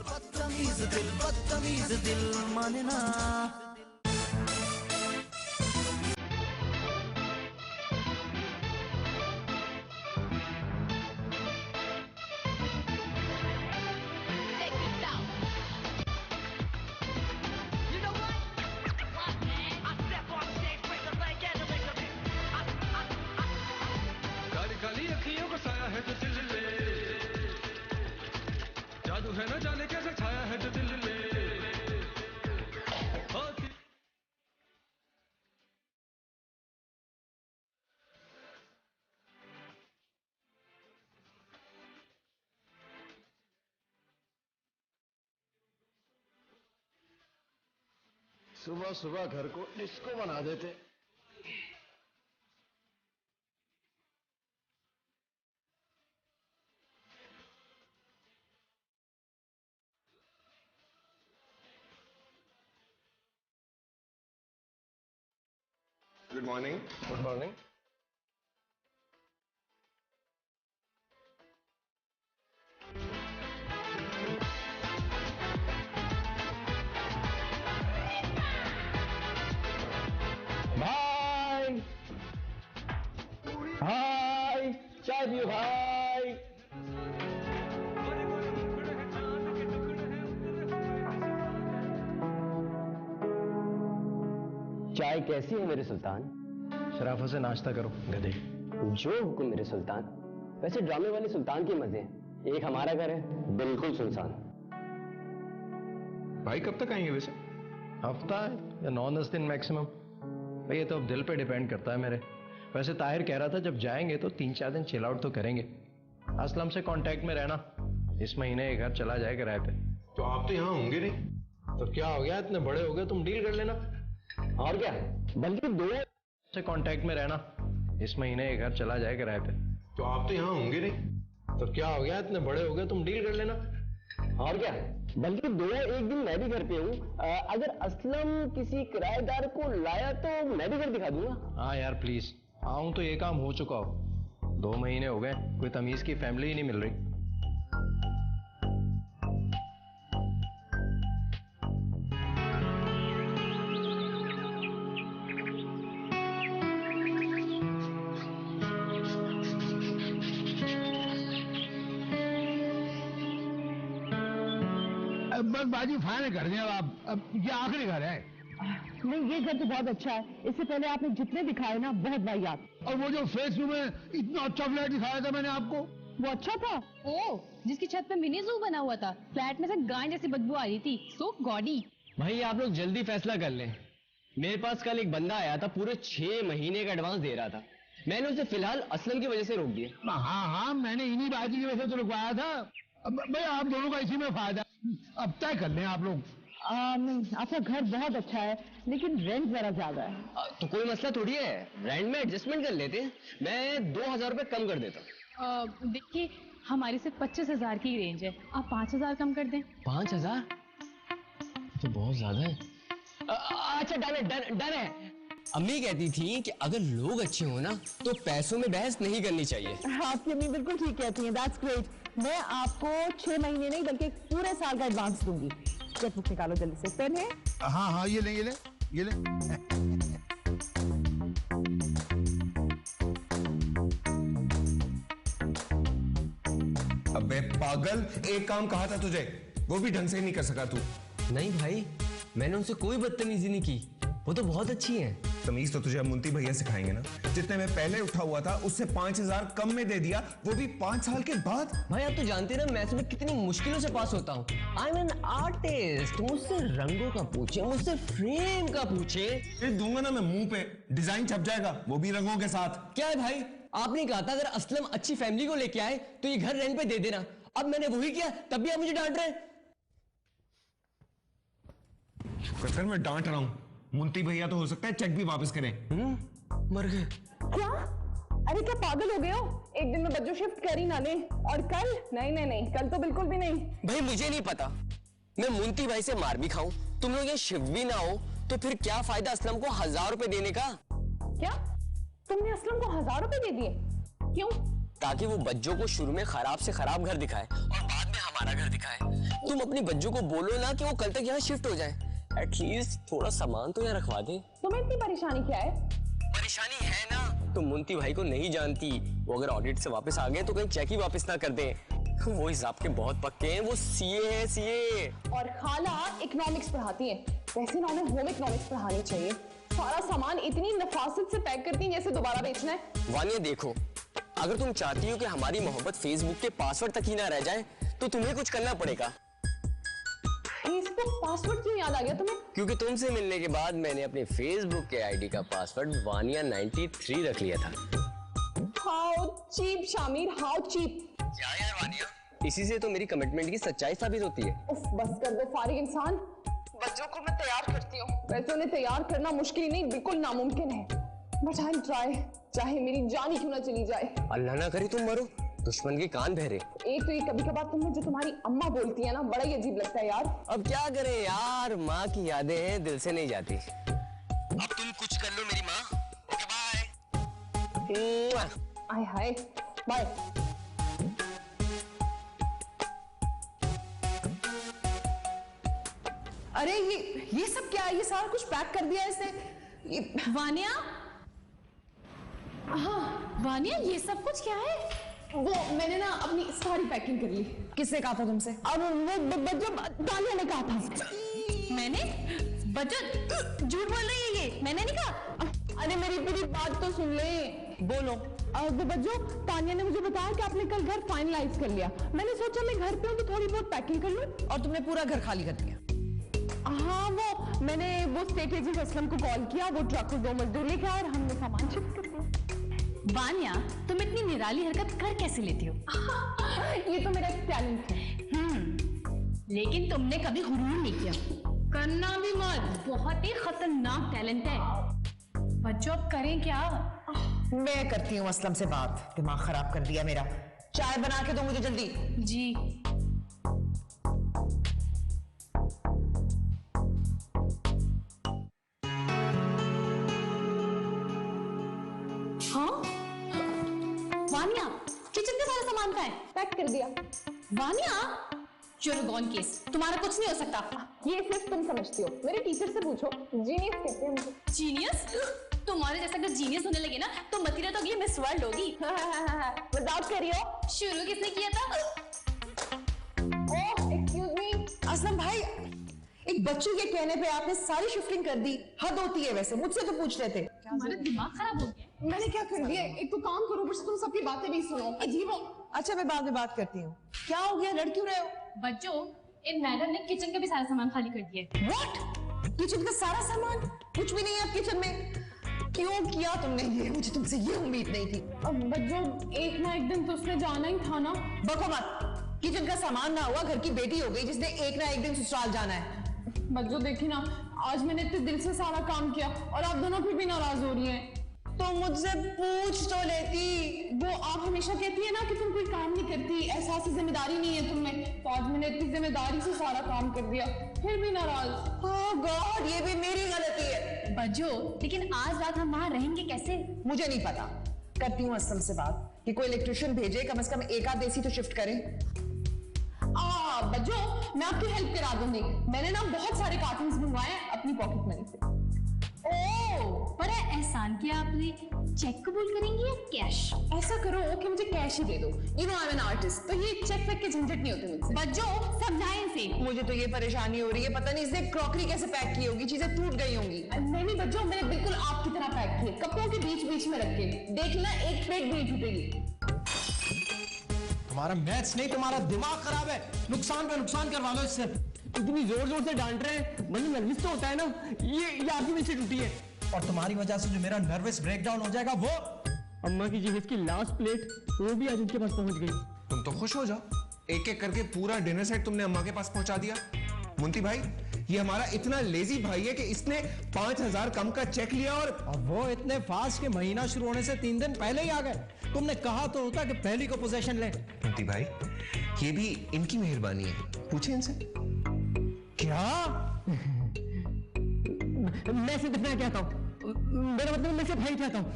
बदतमीज दिल माने ना। काली काली अखियों को साया है जो दिल ले, जादू है ना जाने कैसे छाया है जो दिल ले। सुबह सुबह घर को डिस्को बना देते। Good morning. Good morning. भाई भाई चाय पियो भाई। चाय कैसी है मेरे सुल्तान? शराफत से नाश्ता करो गधे। जो हुक्म मेरे सुल्तान। वैसे ड्रामे वाले सुल्तान के मजे हैं, एक हमारा घर है बिल्कुल सुनसान। भाई कब तक आएंगे वैसे? हफ्ता या 9-10 दिन मैक्सिमम। भाई ये तो अब दिल पे डिपेंड करता है मेरे। वैसे ताहिर कह रहा था जब जाएंगे तो 3-4 दिन चिल आउट तो करेंगे। असलम से कांटेक्ट में रहना, इस महीने ये घर चला जाए किराए पे। तो आप तो यहाँ होंगे नहीं। तो क्या हो गया, इतने बड़े हो गए, तुम डील कर लेना। और क्या, बल्कि 2 से कांटेक्ट में रहना, इस महीने ये घर चला जाए किराए पे। तो आप तो यहाँ होंगे नहीं। तो क्या हो गया, इतने बड़े हो गए, तुम डील कर लेना। और क्या, बल्कि 2 एक दिन मैं भी घर पे हूँ। अगर असलम किसी किराएदार को लाया तो मैं भी घर दिखा दूंगा। हाँ यार प्लीज, आऊं तो ये काम हो चुका हो। 2 महीने हो गए, कोई तमीज की फैमिली ही नहीं मिल रही। बस बाजी फाइनल कर दिया अब ये आखिरी घर है। नहीं, ये घर तो बहुत अच्छा है। इससे पहले आपने जितने दिखाए ना, बहुत वाहियात। और वो जो फेसबुक में इतना अच्छा फ्लैट दिखाया था मैंने आपको, वो अच्छा था। ओ, जिसकी छत पे मिनी जू बना हुआ था, फ्लैट में से गाय जैसी बदबू आ रही थी। सो गॉडी। भाई आप लोग जल्दी फैसला कर लें। मेरे पास कल एक बंदा आया था, पूरे 6 महीने का एडवांस दे रहा था। मैंने उसे फिलहाल असलम की वजह से रोक दिया। हाँ, मैंने इन्हीं बाजी की वजह से तो रुकवाया था। भाई आप दोनों का इसी में फायदा। अब तय कर लें आप लोग। नहीं, आपका घर बहुत अच्छा है, लेकिन रेंट जरा ज्यादा है। तो कोई मसला थोड़ी है, रेंट में एडजस्टमेंट कर लेते हैं। मैं 2000 रुपए कम कर देता हूँ। देखिए, हमारी सिर्फ 25,000 की रेंज है, आप 5,000 कम कर दें। 5,000 तो बहुत ज्यादा है। अच्छा डन है। अम्मी कहती थी कि अगर लोग अच्छे हो ना तो पैसों में बहस नहीं करनी चाहिए। आपकी अम्मी बिल्कुल ठीक कहती हैं। That's great. मैं आपको 6 महीने नहीं बल्कि पूरे साल का एडवांस दूंगी। चेकबुक निकालो जल्दी से। पेन है? हाँ, ये ले। अबे पागल, एक काम कहा था तुझे, वो भी ढंग से नहीं कर सका तू। नहीं भाई, मैंने उनसे कोई बदतमीजी नहीं की, वो तो बहुत अच्छी है। तमीज तो तुझे अब मुंती भैया सिखाएंगे ना। जितने में पहले उठा हुआ था उससे 5,000 कम में दे दिया, वो भी 5 साल के बाद। भाई आप तो जानते ना मैथ्स में कितनी मुश्किलों से पास होता हूँ। I am an artist. मुझसे रंगों का पूछे, मुझसे फ्रेम का पूछे। फिर दूंगा ना मैं मुंह पे, डिजाइन छप जाएगा, वो भी रंगों के साथ। क्या है भाई, आपने कहा था अगर असलम अच्छी फैमिली को लेके आए तो ये घर रेंट पे दे देना। अब मैंने वही किया, तब भी आप मुझे डांट रहे हैं। कर मैं डांट रहा हूँ। मुंती भैया तो हो सकता है चेक भी वापस करें। मर गए क्या? अरे क्या पागल हो गए हो? एक दिन में बच्चों शिफ्ट कर ही ना ले। और कल? नहीं, कल तो बिल्कुल भी नहीं। भाई मुझे नहीं पता, मैं मुंती भाई से मार भी खाऊं, तुम लोग ये शिफ्ट भी ना हो, तो फिर क्या फायदा असलम को 1000 रुपए देने का? क्या तुमने असलम को 1000 रुपए दे दिए? क्यों? ताकि वो बच्चों को शुरू में खराब से खराब घर दिखाए और बाद में हमारा घर दिखाए। तुम अपनी बच्चों को बोलो ना कि वो कल तक यहाँ शिफ्ट हो जाए। एटलीस्ट थोड़ा सामान तो यहाँ रखवा दे। तुम्हें इतनी परेशानी क्या है? परेशानी है ना, तुम मुंती भाई को नहीं जानती। वो अगर ऑडिट से वापस आ गए तो कहीं चेक ही वापस ना कर दें। वो हिसाब के बहुत पक्के हैं, वो सीए हैं सीए। और खाला इकोनॉमिक्स पढ़ाती है, वैसे ना उन्हें होम इकोनॉमिक्स पढ़ानी चाहिए। सारा सामान इतनी नफासत से पैक करती है जैसे दोबारा बेचना है। वानिया देखो, अगर तुम चाहती हो कि हमारी मोहब्बत फेसबुक के पासवर्ड तक ही ना रह जाए तो तुम्हें कुछ करना पड़ेगा। फेसबुक पासवर्ड क्यों याद आ गया तुम्हें? क्योंकि तुमसे मिलने के बाद मैंने अपने फेसबुक के आईडी का पासवर्ड वानिया 93 रख लिया था। How cheap Shamir, how cheap. क्या यार वानिया, इसी से तो मेरी कमिटमेंट की सच्चाई साबित होती है। उफ, बस कर दो फारिग इंसान। बच्चों को मैं तैयार करती हूँ। वैसे उन्हें तैयार करना मुश्किल नहीं, बिल्कुल नामुमकिन है। बट आई ट्राई, चाहे मेरी जान ही क्यों ना चली जाए। अल्लाह ना करे तुम मरो, दुश्मन के कान बहरे। एक तो ये कभी कभार तुमने जो तुम्हारी अम्मा बोलती है ना, बड़ा ही अजीब लगता है यार। अब क्या करें यार, माँ की यादें दिल से नहीं जाती। अब तुम कुछ कर लो मेरी माँ। Okay bye. आय हाय, बाय। अरे ये सब क्या है? ये सारा कुछ पैक कर दिया इसने। वानिया, हाँ वानिया, ये सब कुछ क्या है? वो मैंने ना अपनी सारी पैकिंग कर ली। किसने कहा था तुमसे? और वो बच्चों दानिया ने कहा था। मैंने? बजट झूठ बोल रही है ये, मैंने नहीं कहा। अरे मेरी बात तो सुन ले। बोलो। वो बच्चों, तानिया ने मुझे बताया कि आपने कल घर फाइनलाइज कर लिया। मैंने सोचा मैं घर पे हूँ तो थोड़ी बहुत पैकिंग कर लूँ। और तुमने पूरा घर खाली कर दिया? हाँ, मैंने वो स्टेट एजेंट असलम को कॉल किया, वो ट्रक को 2 मजदूर लेके आए और हमने सामान शिफ्ट कर दिया। वानिया, तुम इतनी निराली हरकत कर कैसे लेती हो? ये तो मेरा टैलेंट है। लेकिन तुमने कभी हुरूर नहीं किया, करना भी मत। बहुत ही खतरनाक टैलेंट है। बच्चों अब करें क्या? मैं करती हूँ असलम से बात, दिमाग खराब कर दिया मेरा। चाय बना के दो मुझे जल्दी। जी। हाँ वानिया, किचन का सारा सामान कहाँ है? पैक कर दिया। वानिया, चुरगॉन केस, तुम्हारा कुछ नहीं हो सकता। ये सिर्फ तुम समझती हो, मेरे टीचर से पूछो, जीनियस कहते हैं मुझे। जीनियस? तुम्हारे जैसा अगर जीनियस होने लगे ना तो मतीरा तो अगली मिस वर्ल्ड होगी। मजाक कर रही हो? शुरू किसने किया था? ओह एक्सक्यूज मी, असलम भाई, एक बच्चे के कहने पे आपने सारी शिफ्टिंग कर दी। हद होती है वैसे, मुझसे तो पूछ रहे थे। तुम्हारा दिमाग खराब हो गया। मैंने क्या कर दिया? एक तो काम करो, बस तुम सबकी बातें भी सुनो। अजीब हो। अच्छा मैं बाद में बात करती हूँ। क्या हो गया, लड़ क्यों रहे हो? बच्चों, इन मैडम ने किचन का भी सारा सामान खाली कर दिया। व्हाट? किचन का सारा सामान? कुछ भी नहीं है अब किचन में। क्यों किया तुमने ये? मुझे तुमसे ये उम्मीद नहीं थी। अब बच्चों, एक ना एक दिन तो उसने जाना ही था ना। बको मत, किचन का सामान ना हुआ, घर की बेटी हो गई जिसने एक ना एक दिन ससुराल जाना है। बच्चों देखी ना, आज मैंने इतने दिल से सारा काम किया और आप दोनों फिर भी नाराज हो रही हैं। तो मुझसे पूछ तो लेती। वो आप हमेशा कहती है ना कि तुम कोई काम नहीं करती, एहसास जिम्मेदारी नहीं है तुम्हें। तो आज मैंने इतनी जिम्मेदारी से सारा काम कर दिया, फिर भी नाराज। ओह गॉड, ये भी मेरी गलती है। बच्चों, लेकिन आज रात हम वहाँ रहेंगे कैसे? मुझे नहीं पता, करती हूँ असलम से बात कि कोई इलेक्ट्रिशियन भेजे, कम से कम एक आध देसी तो शिफ्ट करें। बच्चों, मैं आपकी हेल्प करा दूंगी। मैंने ना बहुत सारे कार्टन्स मंगवाए हैं अपनी पॉकेट मनी से। ओह, बड़ा एहसान किया आपने। चेक कबूल करेंगी या कैश? ऐसा करो कि मुझे कैश ही दे दो। You know I am an artist, तो ये चेक वेक के झंझट नहीं होते मुझसे। बच्चों, समझाएं से। मुझे तो ये परेशानी हो रही है, पता नहीं इसने क्रॉकरी कैसे पैक की होगी, चीजें टूट गई होंगी। नहीं बच्चों, मैंने बिल्कुल आपकी तरह पैक किए, कपड़ों के बीच बीच में रख के। देखना एक प्लेट भी नहीं टूटेगी। तुम्हारा मैथ्स नहीं, तुम्हारा दिमाग खराब है। नुकसान पे नुकसान करवा लो इससे। इतनी जोर जोर से डांट रहे हैं, मतलब नर्वस तो होता है ना। ये आपकी वजह से टूटी है। और तुम्हारी वजह से जो मेरा नर्वस ब्रेकडाउन हो जाएगा वो। अम्मा की जहेज की लास्ट प्लेट वो भी आज उनके पास पहुंच गई। तुम तो खुश हो जाओ, एक एक करके पूरा डिनर सेट तुमने अम्मा के पास पहुंचा दिया। मुंती भाई, ये हमारा इतना लेजी भाई है कि इसने 5000 कम का चेक लिया और वो इतने फास्ट के महीना शुरू होने से 3 दिन पहले ही आ गए। तुमने कहा तो होता कि पहली को पोजीशन ले। मुंती भाई, ये भी इनकी मेहरबानी है, पूछे इनसे। क्या? मैं सिर्फ इतना कहता हूँ, मेरा मतलब मैं सिर्फ भाई चाहता हूँ।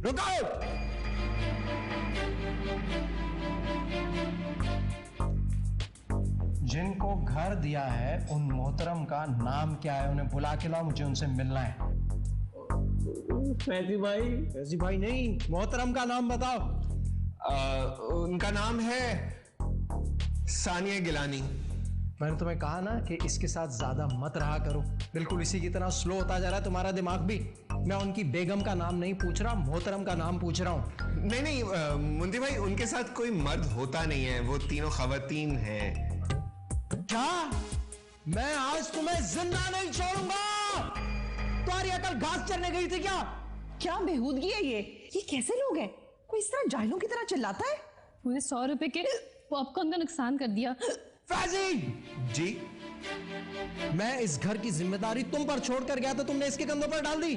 रुको, जिनको घर दिया है उन मोहतरम का नाम क्या है? उन्हें बुला के लाओ, मुझे उनसे मिलना है। फैजी भाई। फैजी भाई नहीं, मोहतरम का नाम बताओ। उनका नाम है सानिया गिलानी। मैंने तुम्हें कहा ना कि इसके साथ ज्यादा मत रहा करो, बिल्कुल इसी की तरह स्लो होता जा रहा है तुम्हारा दिमाग भी। मैं उनकी बेगम का नाम नहीं पूछ रहा, मोहतरम का नाम पूछ रहा हूँ। नहीं नहीं मुंती भाई, उनके साथ कोई मर्द होता नहीं है, वो तीनों खवातीन हैं। क्या? मैं आज तुम्हें जिंदा नहीं छोड़ूंगा। तुम्हारी अकल घास चरने गई थी क्या? क्या बेहूदगी है ये कैसे लोग हैं? कोई इस तरह जाहिलों की तरह चिल्लाता है? मुझे 100 रुपए के पॉपकॉर्न का नुकसान कर दिया। फैजी जी, मैं इस घर की जिम्मेदारी तुम पर छोड़कर गया था, तुमने इसके कंधों पर डाल दी।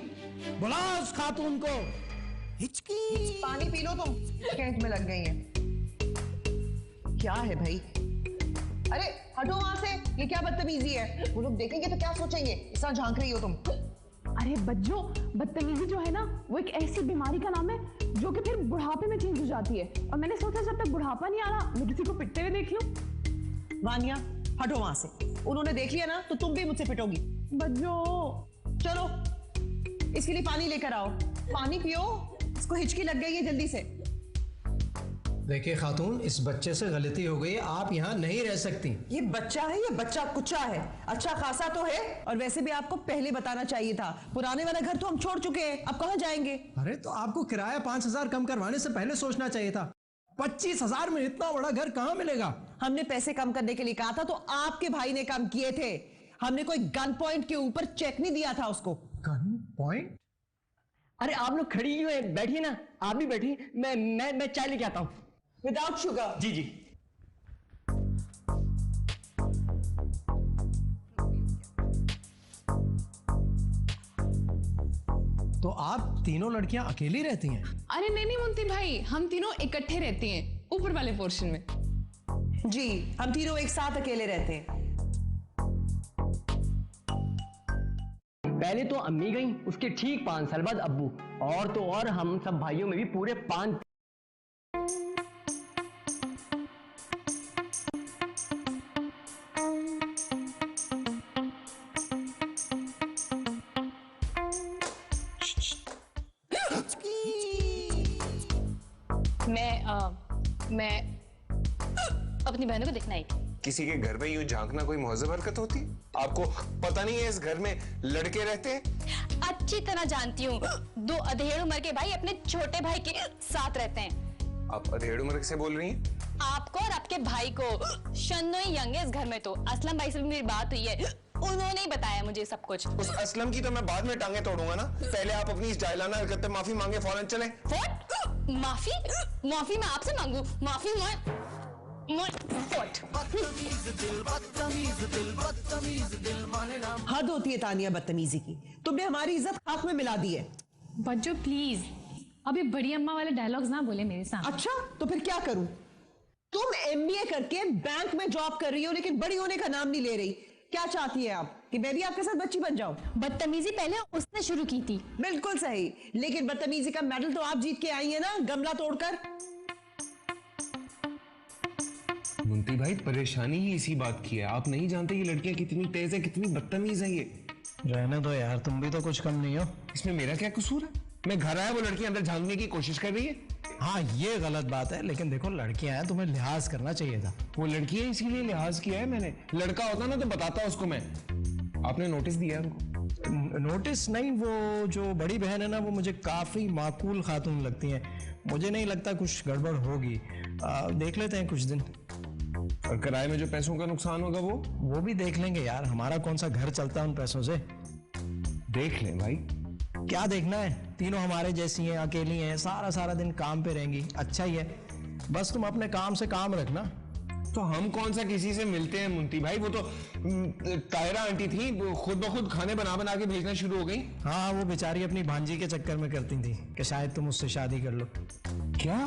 बुलाओ उस खातून को। हिचकी पानी पी लो तुम, कैंट में लग गई है। क्या है भाई? अरे हटो वहां से, ये क्या बदतमीजी है? वो लोग देखेंगे तो क्या सोचेंगे? इस तरह झांक रही हो तुम। अरे बच्चों, बदतमीजी जो है ना वो एक ऐसी बीमारी का नाम है जो कि फिर बुढ़ापे में चेंज हो जाती है। और मैंने सोचा जब तक बुढ़ापा नहीं आ रहा मैं किसी को पिटते हुए देख लूं। वानिया हटो वहां से, उन्होंने देख लिया ना तो तुम भी मुझसे पिटोगी। बच्चों चलो इसके लिए पानी लेकर आओ, पानी पियो, इसको हिचकी लग गई है, जल्दी से। देखिए खातून, इस बच्चे से गलती हो गई, आप यहाँ नहीं रह सकती। ये बच्चा है, ये बच्चा कुच्चा है, अच्छा खासा तो है। और वैसे भी आपको पहले बताना चाहिए था, पुराने वाला घर तो हम छोड़ चुके हैं, अब कहाँ जाएंगे? अरे तो आपको किराया 5,000 कम करवाने से पहले सोचना चाहिए था। 25,000 में इतना बड़ा घर कहाँ मिलेगा? हमने पैसे कम करने के लिए कहा था तो आपके भाई ने काम किए थे। हमने कोई गन पॉइंट के ऊपर चेक नहीं दिया था उसको। Gun point? अरे आप लोग खड़ी क्यों है? बैठिए ना, आप भी बैठिए, मैं चाय लेके आता हूँ। Without sugar? जी जी। तो आप तीनों लड़कियां अकेली रहती हैं? अरे नहीं मुंती भाई, हम तीनों इकट्ठे रहते हैं ऊपर वाले पोर्शन में। जी, हम तीनों एक साथ अकेले रहते हैं। पहले तो अम्मी गई, उसके ठीक 5 साल बाद अब्बू, और तो और हम सब भाइयों में भी पूरे 5। मैं अपनी बहनों को देखना है। किसी के घर में यूं झांकना कोई महज़ब हरकत होती? आपको पता नहीं है इस घर में लड़के रहते हैं? अच्छी तरह जानती हूँ, 2 अधेड़ उम्र के भाई अपने छोटे भाई के साथ रहते हैं। आप अधेड़ उम्र से बोल रही हैं? आपको और आपके भाई को। शन्नो ही यंग है इस घर में। तो असलम भाई से भी मेरी बात हुई है, उन्होंने ही बताया मुझे सब कुछ। उस असलम की तो मैं बाद में टांगे तोड़ूंगा ना, पहले आप अपनी इस जाहिलाना हरकत पे माफी मांगे फौरन चलें। माफी? माफी मैं आपसे मांगू? माफी मैं हद होती है तानिया बदतमीजी की, तुमने हमारी इज्जत खाक में मिला दी है। बच्चों प्लीज अभी बड़ी अम्मा वाले डायलॉग्स ना बोले मेरे साथ। अच्छा तो फिर क्या करूं? तुम MBA करके बैंक में जॉब कर रही हो लेकिन बड़ी होने का नाम नहीं ले रही। क्या चाहती है आप कि मैं भी आपके साथ बच्ची बन जाऊं? बदतमीजी पहले उसने शुरू की थी। बिल्कुल सही, लेकिन बदतमीजी का मेडल तो आप जीत के आई है ना, गमला तोड़कर। मुंती भाई, परेशानी ही इसी बात की है, आप नहीं जानते ये लड़कियां कितनी तेज है, कितनी बदतमीज है। ये रहने दो यार, तुम भी तो कुछ कम नहीं हो। इसमें मेरा क्या कसूर है? मैं घर आया, वो लड़की अंदर झांकने की कोशिश कर रही है। हाँ ये गलत बात है, लेकिन देखो लड़कियां हैं, तुम्हें लिहाज करना चाहिए था। वो लड़की है इसीलिए लिहाज किया है मैंने, लड़का होता ना तो बताता उसको मैं। आपने नोटिस दिया उनको? नोटिस नहीं, वो जो बड़ी बहन है ना वो मुझे काफी माकूल खातून लगती हैं, मुझे नहीं लगता कुछ गड़बड़ होगी। देख लेते हैं कुछ दिन। और किराए में जो पैसों का नुकसान होगा वो भी देख लेंगे यार, हमारा कौन सा घर चलता है उन पैसों से। देख लें भाई। क्या देखना है, तीनों हमारे जैसी हैं, अकेली हैं, सारा दिन काम पे रहेंगी, अच्छा ही है। बस तुम अपने काम से काम रखना। तो हम कौन सा किसी से मिलते हैं मुंती भाई? वो तो तायरा आंटी थी, वो खुद ब खुद खाने बना के भेजना शुरू हो गई। हाँ वो बेचारी अपनी भांजी के चक्कर में करती थी कि शायद तुम उससे शादी कर लो। क्या?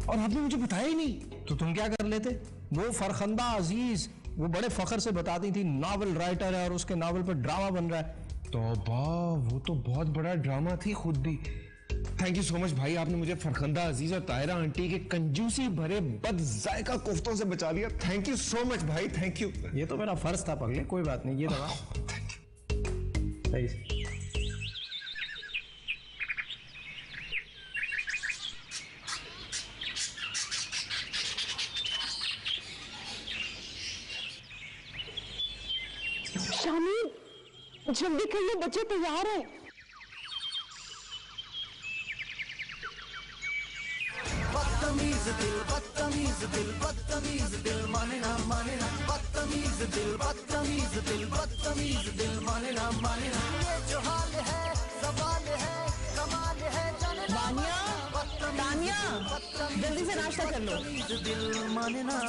और आपने मुझे बताया ही नहीं? तो तुम क्या कर लेते? वो फरखंदा अजीज वो बड़े फख्र से बताती थी नॉवल राइटर है और उसके नॉवल पर ड्रामा बन रहा है। तौबा, वो तो बहुत बड़ा ड्रामा थी खुद भी। थैंक यू सो मच भाई, आपने मुझे फरखंदा अजीज और तायरा आंटी के कंजूसी भरे बद जायका कोफ्तों से बचा लिया। थैंक यू सो मच भाई, थैंक यू। ये तो मेरा फर्ज था पगले, कोई बात नहीं, ये दवा सही से। शामिर, जल्दी कर लो, बच्चे तैयार हैं। बदतमीज दिल, बदतमीज दिल, बदतमीज दिल, माने ना बदतमीज दिल, बदतमीज दिल, बदतमीज दिल, माने ना ये जो हाल है सवाल है कमाल है जाने ना। तानिया, जल्दी से नाश्ता कर लो। बदतमीज दिल माने ना।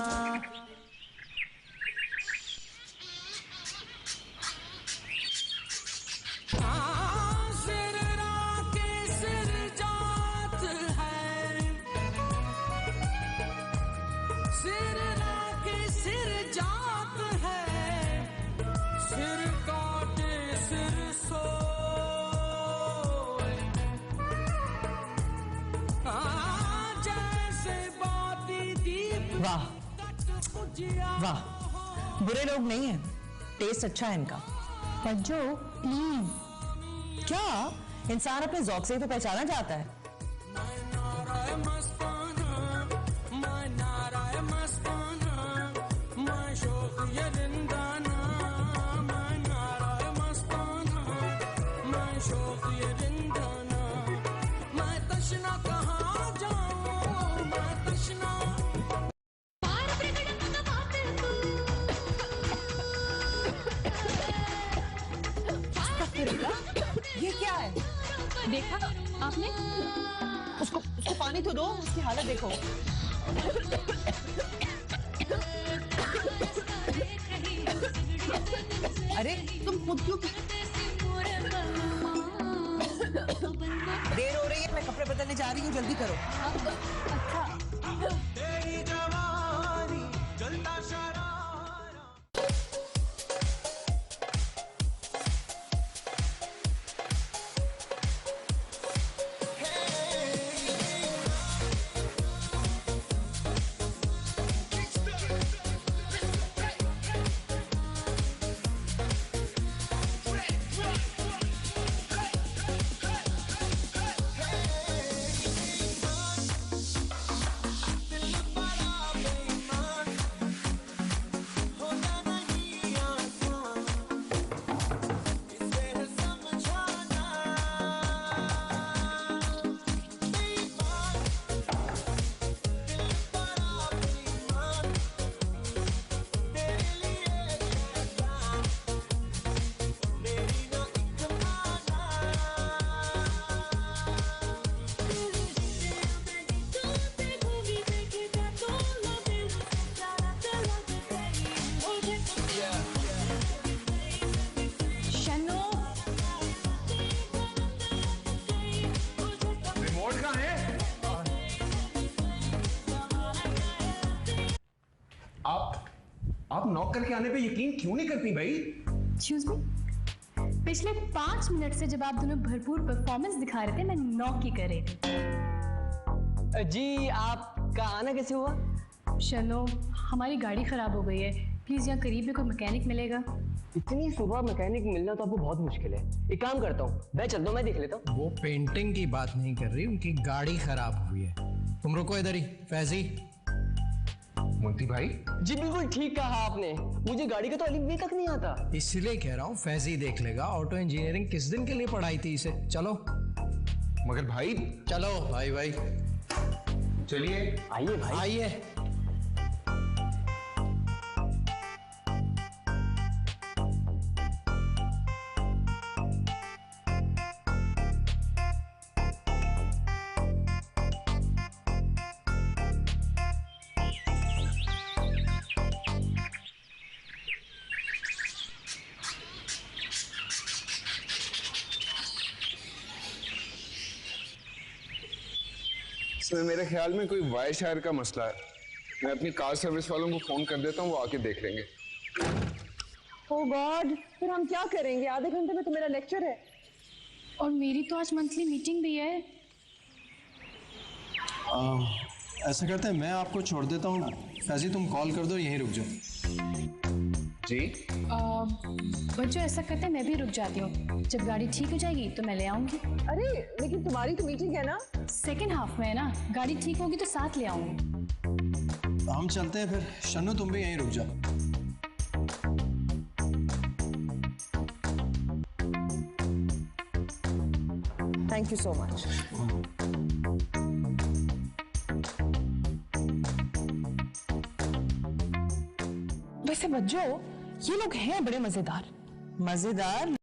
वाह वाह, बुरे लोग नहीं हैं, टेस्ट अच्छा है इनका। बच्चों प्लीज, क्या इंसान अपने ज़ौक़ से ही तो पहचाना जाता है। ये क्या है? देखा आपने? उसको पानी तो दो, उसकी हालत देखो। अरे तुम खुद क्यों देर हो रही है, मैं कपड़े बदलने जा रही हूँ, जल्दी करो। आप नॉक करके आने पे यकीन क्यों नहीं करती भाई? एक्सक्यूज मी, पिछले 5 मिनट से जब आप दोनों भरपूर परफॉर्मेंस दिखा रहे थे, मैं नॉक ही कर रही थी। जी आपका आना कैसे हुआ? चलो, हमारी गाड़ी खराब हो गई है, प्लीज यहाँ करीब में कोई मैकेनिक मिलेगा? इतनी सुबह मैकेनिक मिलना तो आपको बहुत मुश्किल है। एक काम करता हूँ, मैं चलता हूँ, मैं देख लेता हूँ। वो पेंटिंग की बात नहीं कर रही, उनकी गाड़ी खराब हुई है। तुम रुको इधर ही। फैजी। मुंती भाई जी बिल्कुल ठीक कहा आपने, मुझे गाड़ी का तो अलिफ बे तक नहीं आता। इसलिए कह रहा हूँ फैजी देख लेगा। ऑटो इंजीनियरिंग किस दिन के लिए पढ़ाई थी इसे। चलो मगर भाई, चलो भाई भाई चलिए आइए भाई आइए। मेरे ख्याल में कोई वाई शायर का मसला है। मैं अपनी कार सर्विस वालों को फोन कर देता हूँ, वो आके देख लेंगे। ओह गॉड, फिर हम क्या करेंगे? आधे घंटे में तो मेरा लेक्चर है। और मेरी तो आज मंथली मीटिंग भी है। ऐसा करते हैं, मैं आपको छोड़ देता हूँ, फैजी तुम कॉल कर दो, यहीं रुक जाओ। जी बच्चों ऐसा करते हैं, मैं भी रुक जाती हूँ, जब गाड़ी ठीक हो जाएगी तो मैं ले आऊंगी। अरे लेकिन तुम्हारी तो मीटिंग है ना। सेकंड हाफ में है ना, गाड़ी ठीक होगी तो साथ ले आऊंगी। हम चलते हैं फिर, शन्नू तुम भी यहीं रुक जाओ। Thank you so much. वैसे बच्चों ये लोग हैं बड़े मजेदार। मजेदार?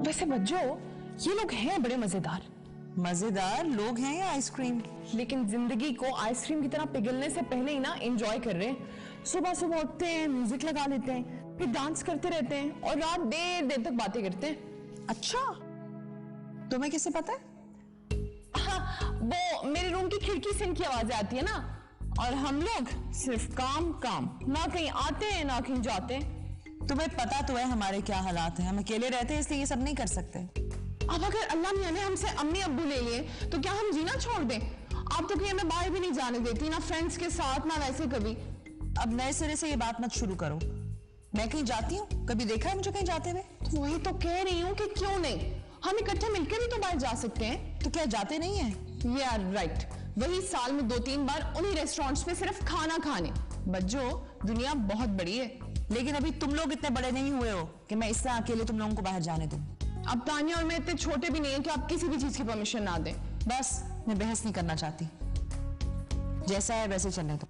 वैसे बच्चों ये लोग हैं बड़े मजेदार। मजेदार लोग हैं या आइसक्रीम? लेकिन जिंदगी को आइसक्रीम की तरह पिघलने से पहले ही ना एंजॉय कर रहे हैं। सुबह सुबह उठते हैं, म्यूजिक लगा लेते हैं, फिर डांस करते रहते हैं और रात देर देर तक बातें करते हैं। अच्छा, तुम्हें कैसे पता है? हाँ, वो मेरे रूम की खिड़की से इनकी आवाजें आती है ना, और हम लोग सिर्फ काम काम, ना कहीं आते हैं ना कहीं जाते हैं। तुम्हें पता तो है हमारे क्या हालात हैं, हम अकेले रहते हैं इसलिए ये सब नहीं कर सकते। अब अगर अल्लाह मियां ने हमसे अम्मी अब्बू ले लिए तो क्या हम जीना छोड़ दें? आप तो कहीं हमें बाहर भी नहीं जाने देती, ना फ्रेंड्स के साथ ना वैसे कभी। अब नए सिरे से ये बात मत शुरू करो। मैं कहीं जाती हूँ? कभी देखा है मुझे कहीं जाते हुए? वही तो कह रही हूँ कि क्यों नहीं, हम इकट्ठे मिलकर भी तो बाहर जा सकते हैं। तो क्या जाते नहीं है? यार राइट, वही साल में 2-3 बार उन्हीं रेस्टोरेंट्स में सिर्फ खाना खाने। बच्चों दुनिया बहुत बड़ी है। लेकिन अभी तुम लोग इतने बड़े नहीं हुए हो कि मैं इससे अकेले तुम लोगों को बाहर जाने दूं। अब तानिया और मैं इतने छोटे भी नहीं है कि आप किसी भी चीज की परमिशन ना दें। बस मैं बहस नहीं करना चाहती, जैसा है वैसे चलने दो।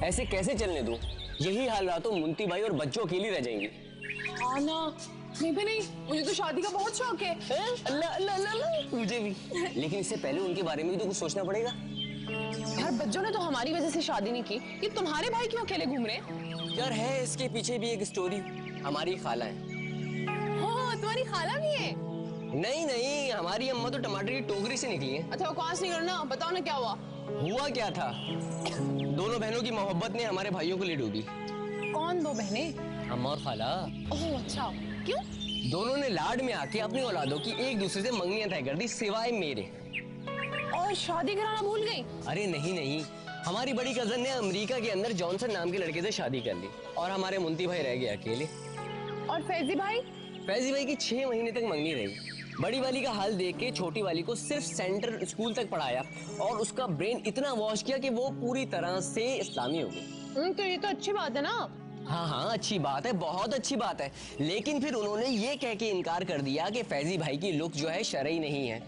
ऐसे कैसे चलने दूं? यही हाल रहा तो मुंती भाई और बच्चों अकेली रह जाएंगी। हाँ ना, नहीं भी नहीं, मुझे तो शादी का बहुत शौक है। अल्लाह अल्लाह अल्लाह, मुझे भी। लेकिन इससे पहले उनके बारे में भी तो कुछ सोचना पड़ेगा। यार बच्चों ने तो हमारी वजह से शादी नहीं की, ये तुम्हारे भाई क्यों अकेले घूम रहे हैं? यार है इसके पीछे भी एक स्टोरी। हमारी खाला है। हाँ तुम्हारी खाला भी है? नहीं नहीं, हमारी अम्मा तो टमाटर की टोकरी से निकली है। अच्छा बकवास नहीं करना, बताओ ना क्या हुआ। हुआ क्या था, दोनों बहनों की मोहब्बत ने हमारे भाइयों को ले डूबी। कौन दो बहनें? अम्मा और खाला। ओह अच्छा, क्यों? दोनों ने लाड में आके अपनी औलादों की एक दूसरे से मंगनियां तय कर दी, सिवाय मेरे। और शादी कराना भूल गई? अरे नहीं नहीं, हमारी बड़ी कजन ने अमेरिका के अंदर जॉनसन नाम के लड़के से शादी कर ली और हमारे मुंती भाई रह गए अकेले। और फैजी भाई? फैजी भाई की 6 महीने तक मंगनी रही। बड़ी वाली का हाल देख के छोटी वाली को सिर्फ सेंटर स्कूल तक पढ़ाया और उसका ब्रेन इतना वॉश किया कि वो पूरी तरह से इस्लामी हो गई। तो ये तो अच्छी बात है ना। हाँ हाँ अच्छी बात है, बहुत अच्छी बात है। लेकिन फिर उन्होंने ये कह के इनकार कर दिया कि फैजी भाई की लुक जो है शरई नहीं है।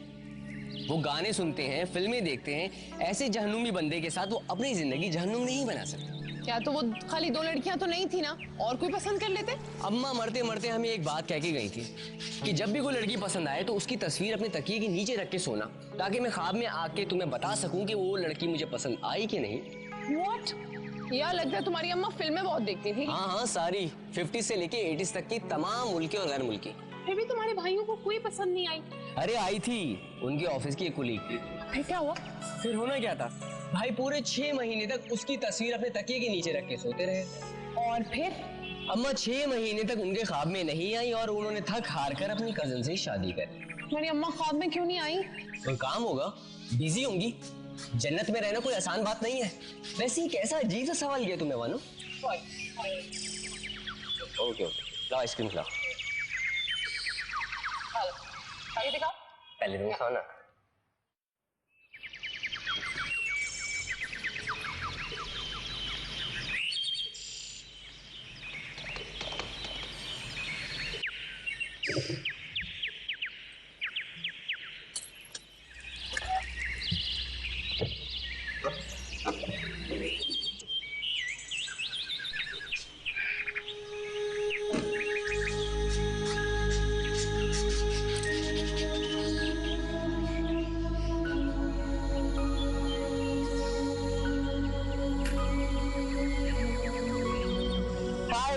वो गाने सुनते हैं, फिल्में देखते हैं, ऐसे जहन्नुमी बंदे के साथ वो अपनी जिंदगी जहन्नुम नहीं बना सकते। क्या तो वो खाली 2 लड़कियां तो नहीं थी ना, और कोई पसंद कर लेते? अम्मा मरते मरते हमें एक बात कह के गई थी कि जब भी कोई लड़की पसंद आए तो उसकी तस्वीर अपने तकिए के नीचे रख के सोना, ताकि मैं ख्वाब में आके तुम्हें बता सकूं कि वो लड़की मुझे पसंद आई कि नहीं। What? यार लगता है तुम्हारी अम्मा फिल्में बहुत देखती थी। हाँ हाँ सारी, 50 से लेके 80s तक की तमाम मुल्की और गैर मुल्की। फिर भी तुम्हारे भाइयों को कोई पसंद नहीं आई? अरे आई थी, उनके ऑफिस की एक कुलीग थी। फिर क्या हुआ? फिर होना क्या था, भाई पूरे 6 महीने तक उसकी तस्वीर अपने तकिए के नीचे रख के सोते रहे। और फिर? अम्मा 6 महीने तक उनके ख्वाब में नहीं आई और उन्होंने थक हार कर अपनी कजन से शादी कर ली। तुम्हारी अम्मा ख्वाब में क्यों नहीं आई? कोई काम होगा, बिजी होंगी। जन्नत में रहना कोई आसान बात नहीं है। वैसे ही कैसा अजीब सा सवाल किया तुमने वानो। ओके लाओ आइसक्रीम खिलाओ। पहले तुम खाओ ना।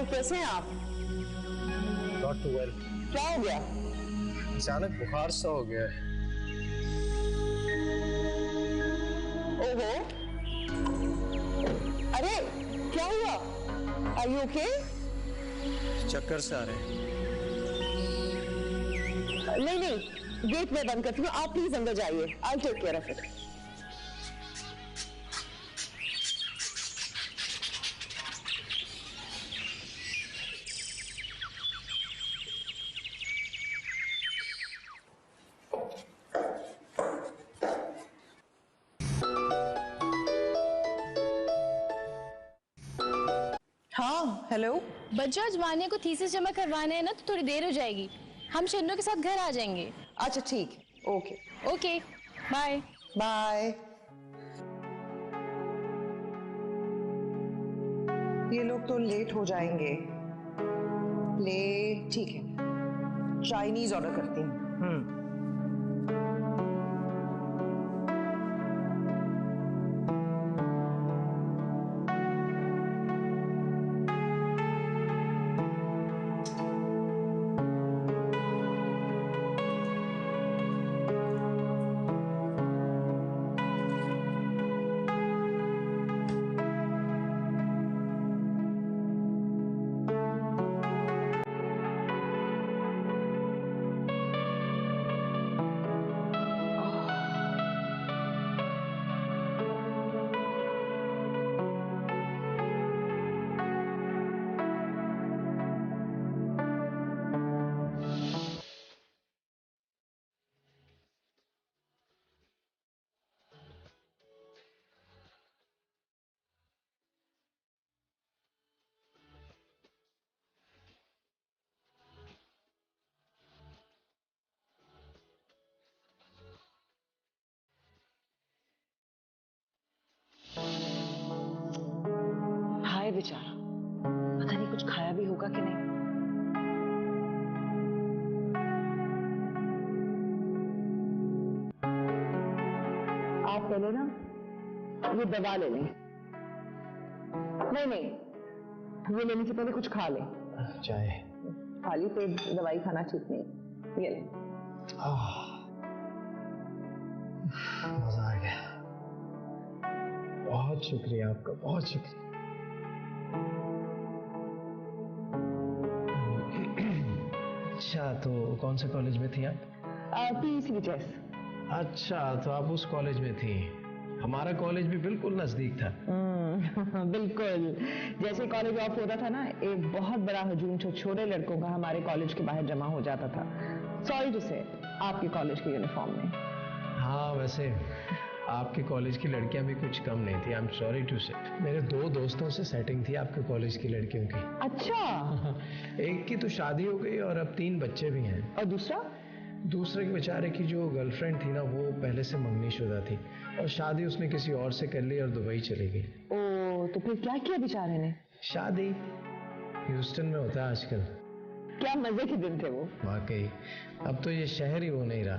हाय, कैसे हैं आप? Not too well. क्या हो गया? अचानक बुखार सा हो गया है। ओहो, अरे क्या हुआ? Are you okay? चक्कर से आ रहे हैं। नहीं नहीं, गेट में बंद करती हूँ, आप प्लीज अंदर जाइए, I take care of it. हाँ हेलो। बच्चों आज वानिया को थीसिस जमा करवाना है ना, तो थोड़ी देर हो जाएगी। हम शन्नू के साथ घर आ जाएंगे। अच्छा ठीक, ओके ओके बाय। बाय। ये लोग तो लेट हो जाएंगे। ठीक है, चाइनीज ऑर्डर करती हूँ। हाय बेचारा, पता नहीं कुछ खाया भी होगा कि नहीं। आप पहले ना ये दवा ले लें। नहीं नहीं, ये लेने से पहले कुछ खा लें। चाय। खाली पेट दवाई खाना ठीक नहीं। ये लें। मजा आ गया। बहुत शुक्रिया आपका, बहुत शुक्रिया। अच्छा, तो कौन से कॉलेज में थी आप? PCBHS। अच्छा, तो आप उस कॉलेज में थी। हमारा कॉलेज भी बिल्कुल नजदीक था। बिल्कुल, जैसे कॉलेज ऑफ होता था ना, एक बहुत बड़ा हजूम छोटे लड़कों का हमारे कॉलेज के बाहर जमा हो जाता था। सॉरी टू से, आपके कॉलेज के यूनिफॉर्म में। हाँ, वैसे आपके कॉलेज की लड़कियां भी कुछ कम नहीं थी। आई एम सॉरी टू से। मेरे 2 दोस्तों से सेटिंग थी आपके कॉलेज की लड़कियों की। अच्छा। एक की तो शादी हो गई और अब 3 बच्चे भी हैं। और दूसरे के बेचारे की जो गर्लफ्रेंड थी ना, वो पहले से मंगनीशुदा थी और शादी उसने किसी और से कर ली और दुबई चली गई। ओ, तो फिर क्या किया बेचारे ने? शादी ह्यूस्टन में होता है आजकल। क्या मजे के दिन थे वो। वाकई, अब तो ये शहर ही वो नहीं रहा।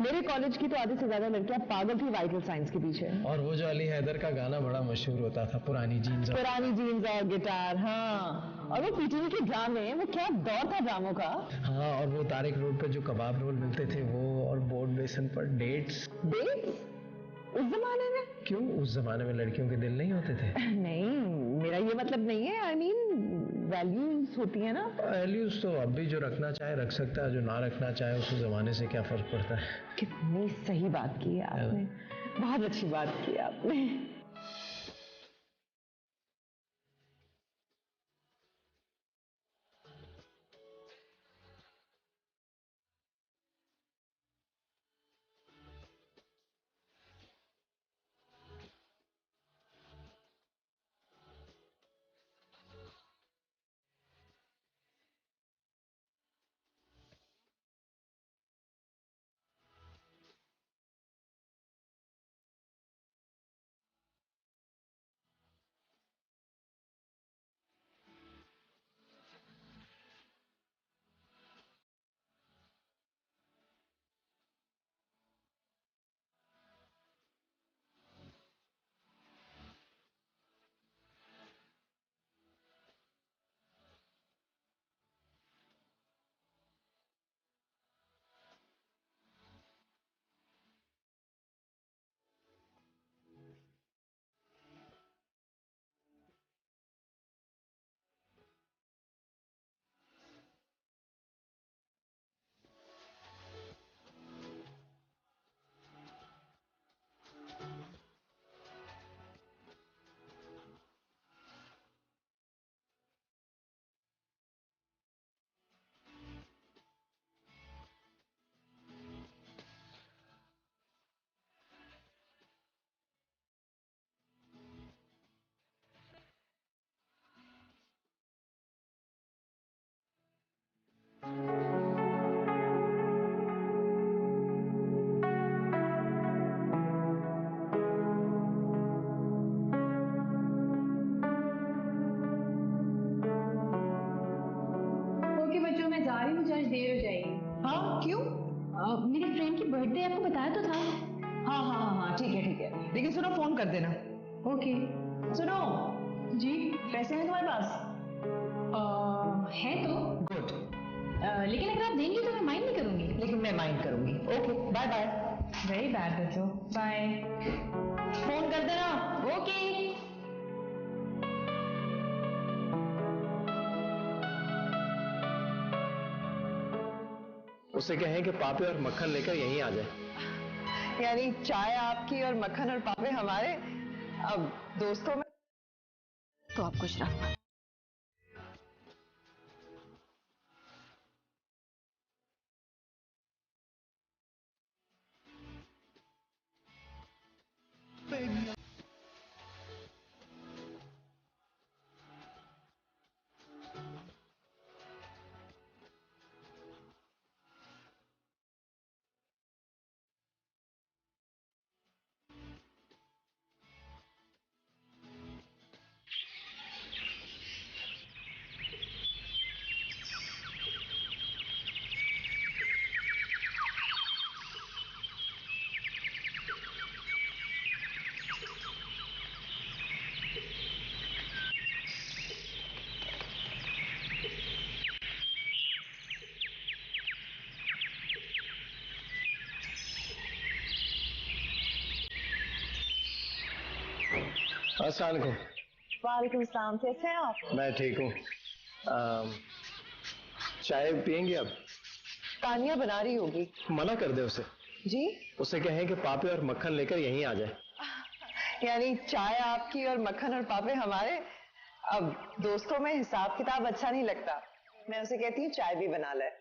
मेरे कॉलेज की तो आधे से ज्यादा लड़कियां पागल थी वाइटल साइंस के पीछे। और वो जो अली हैदर का गाना बड़ा मशहूर होता था, पुरानी जीन्स और गिटार। हाँ, और वो पीटीवी के ड्रामे, वो क्या दौर था ड्रामों का। हाँ, और वो तारिक रोड पर जो कबाब रोल मिलते थे वो, और बोर्ड बेसन पर डेट्स। उस जमाने में? क्यों, उस जमाने में लड़कियों के दिल नहीं होते थे? नहीं, मेरा ये मतलब नहीं है। आई मीन वैल्यूज होती है ना। वैल्यूज तो अब भी जो रखना चाहे रख सकता है, जो ना रखना चाहे उस जमाने से क्या फर्क पड़ता है। कितनी सही बात की है आपने, बहुत अच्छी बात की आपने। आज देर हो जाएगी। हाँ क्यों? मेरी फ्रेंड की बर्थडे, आपको बताया तो था। हाँ हाँ हाँ हाँ, ठीक है, लेकिन सुनो, फोन कर देना। ओके। सुनो जी। पैसे हैं तुम्हारे पास? है तो। गुड। लेकिन अगर आप देंगी तो मैं माइंड नहीं करूंगी। लेकिन मैं माइंड करूंगी। Okay, bye bye. Very bad बच्चों, बाय। फोन कर देना। ओके। उससे कहें कि पापे और मक्खन लेकर यहीं आ जाए। यानी चाय आपकी और मक्खन और पापे हमारे। अब दोस्तों में तो आप कुछ रखना। अस्सलाम वालेकुम। वालेकुम सलाम, कैसे हैं आप? मैं ठीक हूँ। चाय पियेंगे अब? तानिया बना रही होगी। मना कर दे उसे। जी? उसे कहें कि पापे और मक्खन लेकर यहीं आ जाए। यानी चाय आपकी और मक्खन और पापे हमारे। अब दोस्तों में हिसाब किताब अच्छा नहीं लगता। मैं उसे कहती हूँ चाय भी बना ले।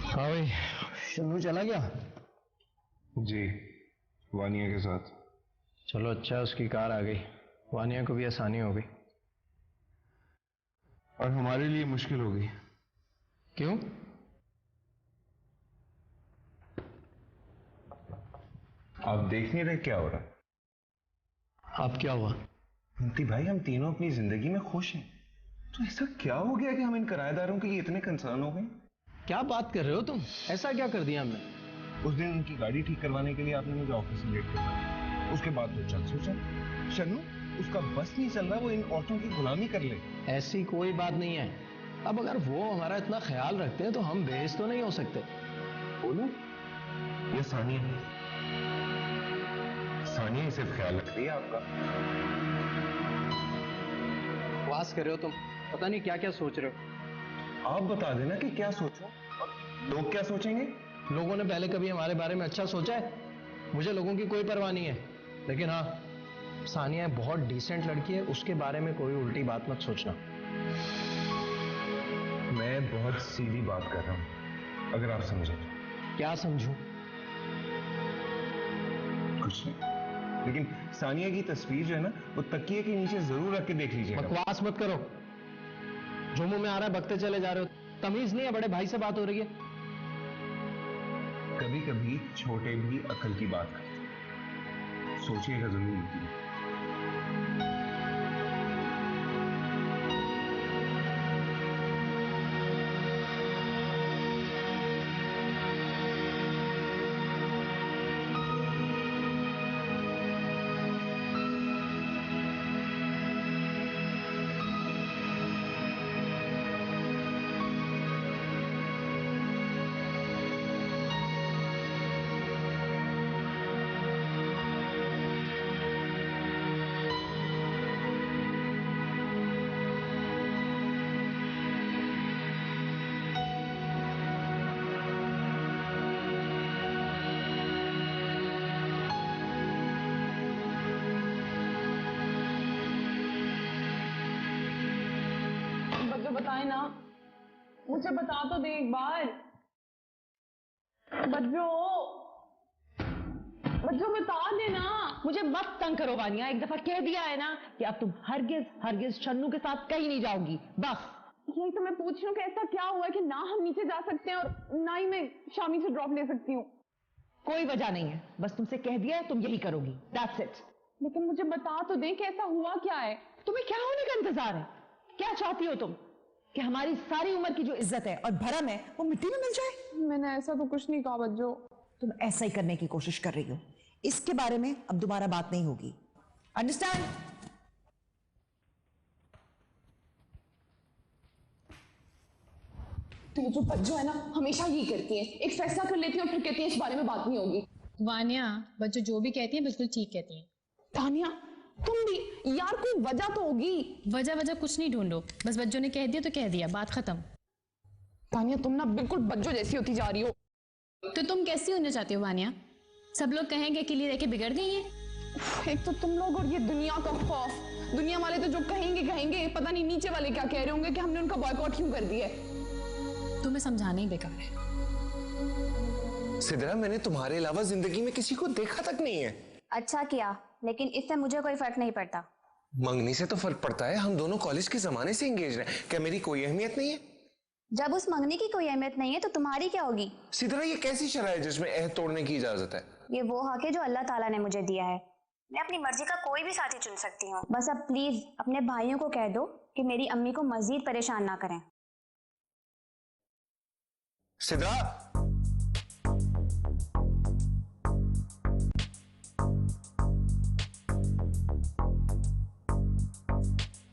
हाँ भाई, शन्नू चला गया? जी, वानिया के साथ। चलो अच्छा, उसकी कार आ गई, वानिया को भी आसानी हो गई। और हमारे लिए मुश्किल हो गई। क्यों? आप देख नहीं रहे क्या हो रहा है? अब क्या हुआ? मुंती भाई, हम तीनों अपनी जिंदगी में खुश हैं, तो ऐसा क्या हो गया कि हम इन किराएदारों के लिए इतने कंसर्न हो गए? क्या बात कर रहे हो तुम? ऐसा क्या कर दिया हमने? उस दिन उनकी गाड़ी ठीक करवाने के लिए आपने मुझे ऑफिस से लेट करवाया। उसके बाद तो चल सोचा शन्नू, उसका बस नहीं चल रहा, वो इन औरतों की गुलामी कर ले। ऐसी कोई बात नहीं है। अब अगर वो हमारा इतना ख्याल रखते हैं तो हम बेइज्जत तो नहीं हो सकते। बोलो, ये सानिया ही सिर्फ ख्याल रख रही है आपका। बकवास कर रहे हो तुम, पता नहीं क्या क्या सोच रहे हो। आप बता देना कि क्या सोचो, लोग क्या सोचेंगे। लोगों ने पहले कभी हमारे बारे में अच्छा सोचा है? मुझे लोगों की कोई परवाह नहीं है, लेकिन हाँ, सानिया बहुत डिसेंट लड़की है, उसके बारे में कोई उल्टी बात मत सोचना। मैं बहुत सीधी बात कर रहा हूं, अगर आप समझे तो। क्या समझूं? कुछ नहीं, लेकिन सानिया की तस्वीर जो है ना, वो तकिए के नीचे जरूर रख के देख लीजिएगा। बकवास मत करो, जो मुंह में आ रहा है बकते चले जा रहे हो। तमीज नहीं है, बड़े भाई से बात हो रही है। कभी कभी छोटे भी अकल की बात करते हैं, सोचिएगा जरूर। बताए ना, मुझे बता तो दे एक बार। बच्चों बच्चों बता देना। मुझे मत तंग करो वानिया, एक दफा कह दिया है ना कि अब तुम हरगिज हरगिज शन्नू के साथ कहीं नहीं जाओगी, बस। यही तो मैं पूछ रही हूँ कि ऐसा क्या हुआ है कि ना हम नीचे जा सकते हैं और ना ही मैं शामी से ड्रॉप ले सकती हूँ। कोई वजह नहीं है, बस तुमसे कह दिया है, तुम यही करोगी, दैट्स इट। लेकिन मुझे बता तो दे कि ऐसा हुआ क्या है, तुम्हें क्या होने का इंतजार है? क्या चाहती हो तुम कि हमारी सारी उम्र की जो इज्जत है और भरम है वो मिट्टी में मिल जाए? मैंने ऐसा तो कुछ नहीं कहा बच्चों। तुम ऐसा ही करने की कोशिश कर रही हो। इसके बारे में अब दोबारा बात नहीं होगी, अंडरस्टैंड? तो ये जो बच्चों है ना, हमेशा यही करती है, एक फैसला कर लेती है और फिर कहती है इस बारे में बात नहीं होगी। वानिया, बच्चों जो भी कहती हैं बिल्कुल ठीक कहती हैं। तानिया तुम भी यार, कोई वजह तो होगी। वजह कुछ नहीं ढूंढो, बस बच्चों ने कह दिया तो कह दिया, बात खत्म। तानिया तुम ना बिल्कुल बच्चों जैसी होती जा रही हो। तो तुम कैसी होना चाहती हो वानिया? सब लोग कहेंगे कि लिए रह के बिगड़ गई हैं। एक तो तुम लोग और ये दुनिया का खौफ। दुनिया वाले तो जो कहेंगे, पता नहीं नीचे वाले क्या कह रहे होंगे कि हमने उनका बॉयकॉट क्यों कर दिया है। तुम्हें समझाना ही बेकार है। सिद्रा, मैंने तुम्हारे अलावा जिंदगी में किसी को देखा तक नहीं है। अच्छा किया, लेकिन इससे मुझे कोई फर्क नहीं पड़ता। मंगनी से तो फर्क पड़ता है, हम दोनों कॉलेज के जमाने से एंगेज हैं। क्या मेरी कोई अहमियत नहीं है? जब उस मंगनी की कोई अहमियत नहीं है तो तुम्हारी क्या होगी? सिद्रा, ये कैसी शरह है जिसमें अहद तोड़ने की इजाजत है? ये वो हक है जो अल्लाह ताला ने मुझे दिया है। मैं अपनी मर्जी का कोई भी साथी चुन सकती हूँ। बस अब प्लीज अपने भाइयों को कह दो कि मेरी अम्मी को मजीद परेशान ना करें। सिद्रा,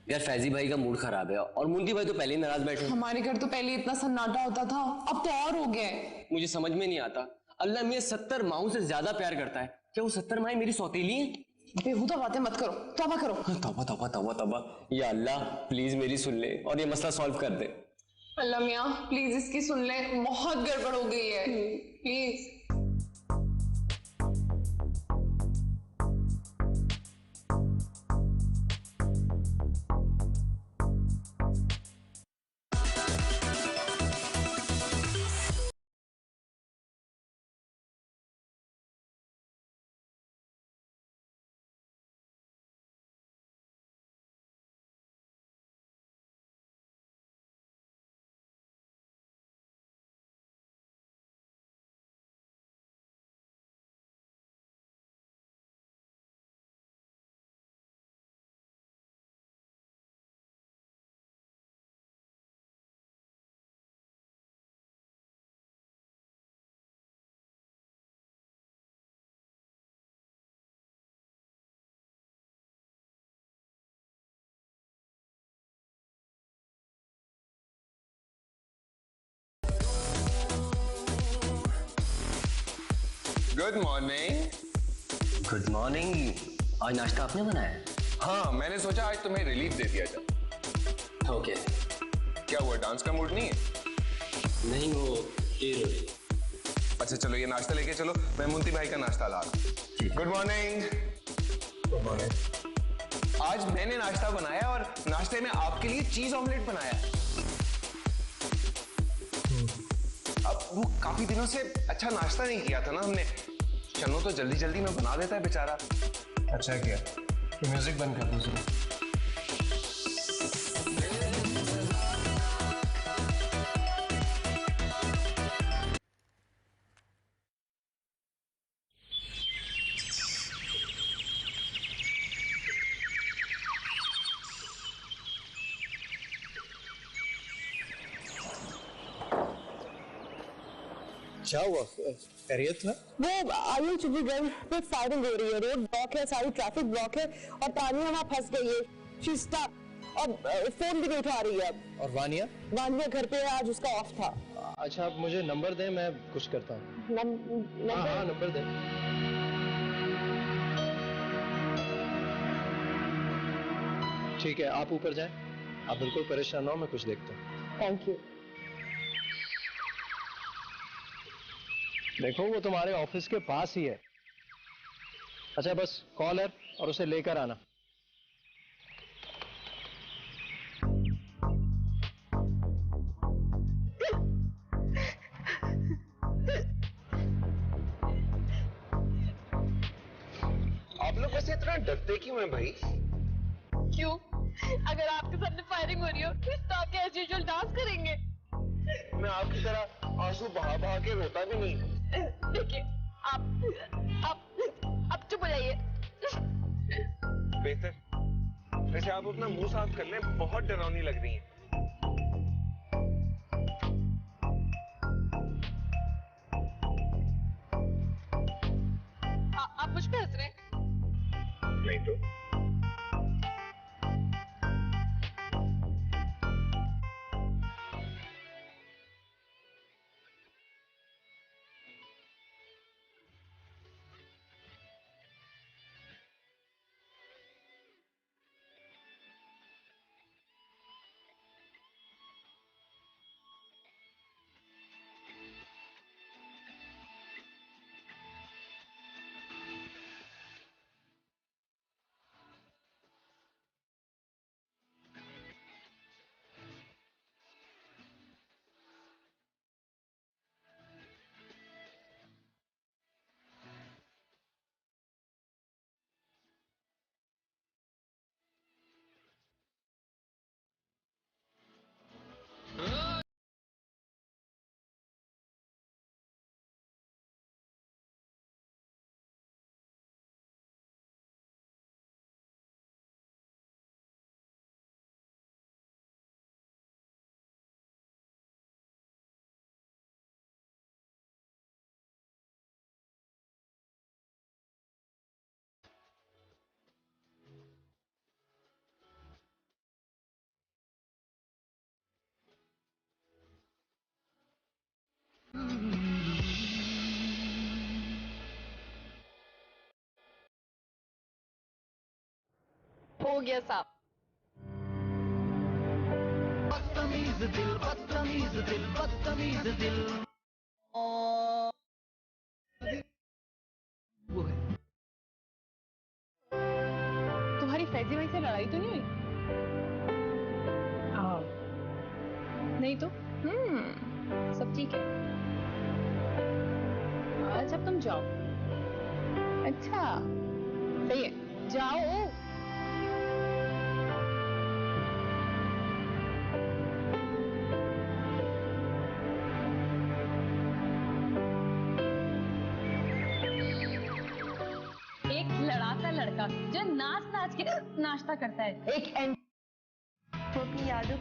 यार फैजी भाई का मूड खराब है और मुंती भाई तो पहले ही नाराज बैठे। हमारे घर तो पहले इतना सन्नाटा होता था, अब तो और हो गया है। मुझे समझ में नहीं आता, अल्लाह मियां 70 माओं से ज्यादा प्यार करता है, क्या वो 70 माएं मेरी सौतेली हैं? बेहुदा बातें मत करो, तौबा करो। तौबा तौबा तौबा तौबा। या अल्लाह प्लीज मेरी सुन ले और ये मसला सॉल्व कर दे। अल्लाह मियां प्लीज इसकी सुन ले, बहुत गड़बड़ हो गई है, please. Good morning. Good morning. आज नाश्ता आपने बनाया? हाँ, मैंने सोचा आज तुम्हें रिलीफ दे दिया जाए। ओके। क्या हुआ, डांस का मूड नहीं है? नहीं, वो अच्छा चलो, ये नाश्ता लेके चलो, मैं मुंती भाई का नाश्ता ला रहा हूं। Good morning. Good morning. आज मैंने नाश्ता बनाया और नाश्ते में आपके लिए चीज ऑमलेट बनाया। अब वो काफी दिनों से अच्छा नाश्ता नहीं किया था ना हमने। चन्नो तो जल्दी जल्दी में बना देता है बेचारा। अच्छा किया, तो म्यूजिक बंद कर दीजिए। क्या हुआ, खैरियत है? वो आयु चिड़ीगंज पे फायरिंग हो रही है, रोड ब्लॉक है, सारी ट्रैफिक ब्लॉक है और तानिया वहाँ फंस गई है। शी स्टक और फोन भी नहीं उठा रही है। और वानिया? वानिया घर पे है, आज उसका ऑफ था। अच्छा, आप मुझे नंबर दें, मैं कुछ करता हूँ। हाँ, नंबर दें। ठीक है, आप ऊपर जाएं, आप बिल्कुल परेशान ना हो, मैं कुछ देखता हूँ। Thank you. देखो, वो तुम्हारे ऑफिस के पास ही है। अच्छा, बस कॉल है और उसे लेकर आना। इतना डरते क्यों है भाई? क्यों? अगर आपके सामने फायरिंग हो रही हो तो आप एज यूजुअल डांस करेंगे? मैं आपकी तरह आंसू बहा बहा के रोता भी नहीं। देखिए आप चुप हो जाइए। बेहतर। वैसे आप अपना मुंह साफ कर लें, बहुत डरावनी लग रही हैं। आप मुझ पे हंस रहे हैं? नहीं तो। हो गया साहब। बदतमीज दिल, बदतमीज दिल, बदतमीज दिल। वो है। तुम्हारी फैजी भाई से लड़ाई तो नहीं हुई? नहीं तो सब ठीक है। अच्छा अब तुम जाओ। अच्छा सही है, जाओ। एक लड़ाका लड़का जो नाच नाच के नाश्ता करता है। एक अपनी यादों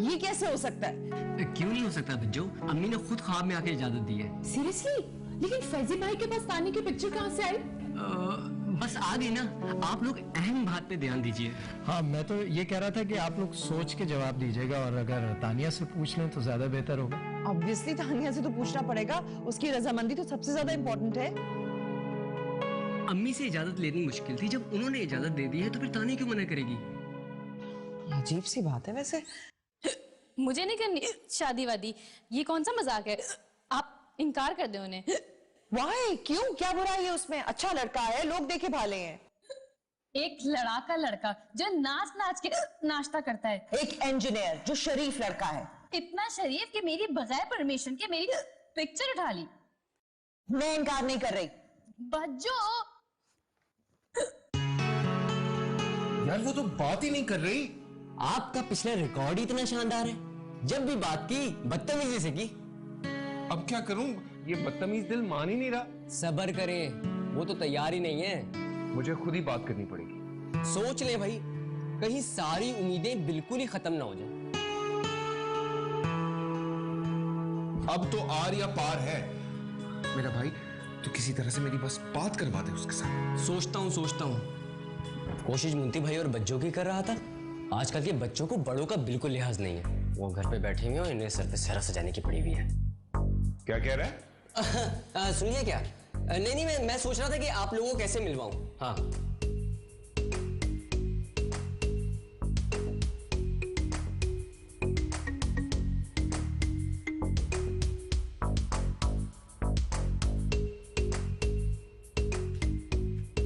ये कैसे हो सकता है? क्यों नहीं हो सकता बिज्जू? अम्मी ने खुद ख्वाब में आके इजाजत दी है। सीरियसली? लेकिन फैजी भाई के पास तानी की पिक्चर कहाँ से आई? बस आ गई ना। आप लोग अहम बात पे ध्यान दीजिए। हाँ, मैं तो ये कह रहा था कि आप लोग सोच के जवाब दीजिएगा, और अगर तानिया से पूछ लें तो ज्यादा बेहतर होगा। ऑब्वियसली तानिया से तो पूछना पड़ेगा, उसकी रजामंदी तो सबसे ज्यादा इम्पोर्टेंट है। अम्मी से इजाजत लेनी मुश्किल थी, जब उन्होंने इजाजत दे दी है तो फिर तानिया क्यों मना करेगी? अजीब सी बात है वैसे। मुझे नहीं करनी शादी वादी, ये कौन सा मजाक है? आप इनकार कर दे उन्हें। वाई? क्यों? क्या बुराई है उसमें? अच्छा लड़का है, लोग देखे भाले हैं। एक लड़ाका लड़का जो नाच नाच के नाश्ता करता है। एक इंजीनियर जो शरीफ लड़का है। इतना शरीफ कि मेरी बगैर परमिशन के मेरी पिक्चर उठा ली। मैं इनकार नहीं कर रही। बज्जो यार वो तो बात ही नहीं कर रही। आपका पिछला रिकॉर्ड ही इतना शानदार है, जब भी बात की बदतमीजी से की। अब क्या करूं, ये बदतमीज दिल मान ही नहीं रहा। सब्र करें, वो तो तैयार ही नहीं है। मुझे खुद ही बात करनी पड़ेगी। सोच ले भाई, कहीं सारी उम्मीदें बिल्कुल ही खत्म ना हो जाए। अब तो आर या पार है मेरा भाई, तो किसी तरह से मेरी बस बात करवा दे उसके साथ। सोचता हूँ कोशिश मुंती भाई और बच्चों की कर रहा था। आजकल के बच्चों को बड़ों का बिल्कुल लिहाज नहीं है। वो घर पे बैठे हुए हैं और इन्हें सर पे सहरा सजाने की पड़ी हुई है। क्या कह रहा है? सुनिए क्या, नहीं मैं सोच रहा था कि आप लोगों को कैसे मिलवाऊं। हाँ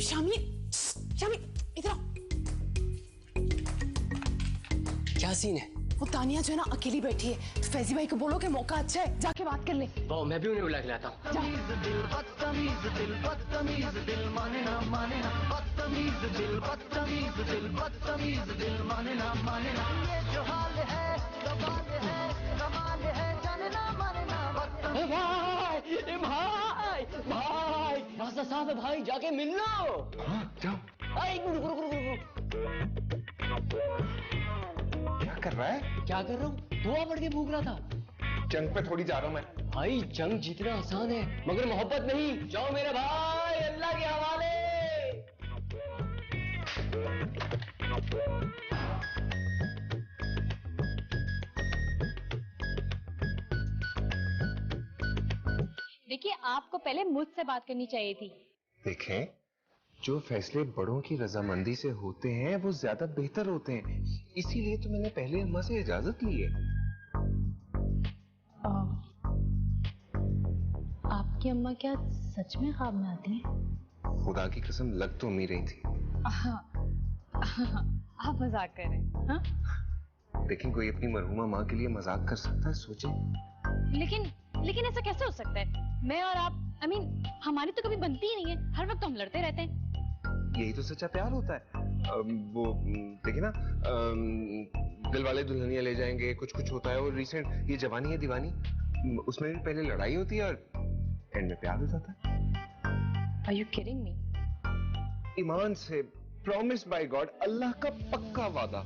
शामी इधर आओ। क्या सीन है? वो तानिया जो है ना अकेली बैठी है, फैजी भाई को बोलो कि मौका अच्छा है, जाके बात कर ले। तो मैं भी उन्हें बुला के लाता हूँ। बदतमीज दिल माने ना बदतमीज दिल माने ना ये जो हाल है कमाल है जाने ना माने ना भाई रास्ता साहब है भाई, जाके मिल लो। हाँ जाओ। रुको। क्या कर रहा है? क्या कर रहा हूँ? दुआ पढ़ के भूख रहा था। जंग पे थोड़ी जा रहा हूं मैं। भाई जंग जीतना आसान है, मगर मोहब्बत नहीं। जाओ मेरे भाई, अल्लाह के हवाले। देखिए, आपको पहले मुझसे बात करनी चाहिए थी। देखें, जो फैसले बड़ों की रजामंदी से होते हैं वो ज्यादा बेहतर होते हैं, इसीलिए तो मैंने पहले अम्मा से इजाजत ली है। आपकी अम्मा क्या सच में ख्वाब में आती हैं? खुदा की कसम लग तो नहीं रही थी। आप मजाक कर रहे हैं? हाँ? लेकिन कोई अपनी मरहुमा माँ के लिए मजाक कर सकता है? सोचें। लेकिन ऐसा कैसे हो सकता है? मैं और आप, हमारी तो कभी बनती ही नहीं है। हर वक्त तो हम लड़ते रहते हैं। यही तो सच्चा प्यार होता है। वो देखिए ना, दिल वाले दुल्हनिया ले जाएंगे, कुछ होता है। और रिसेंट ये जवानी है दीवानी, उसमें भी पहले लड़ाई होती है और एंड में प्यार हो जाता है। Are you kidding me? ईमान से, प्रॉमिस बाय गॉड, अल्लाह का पक्का वादा।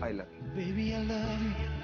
I love you baby I love you.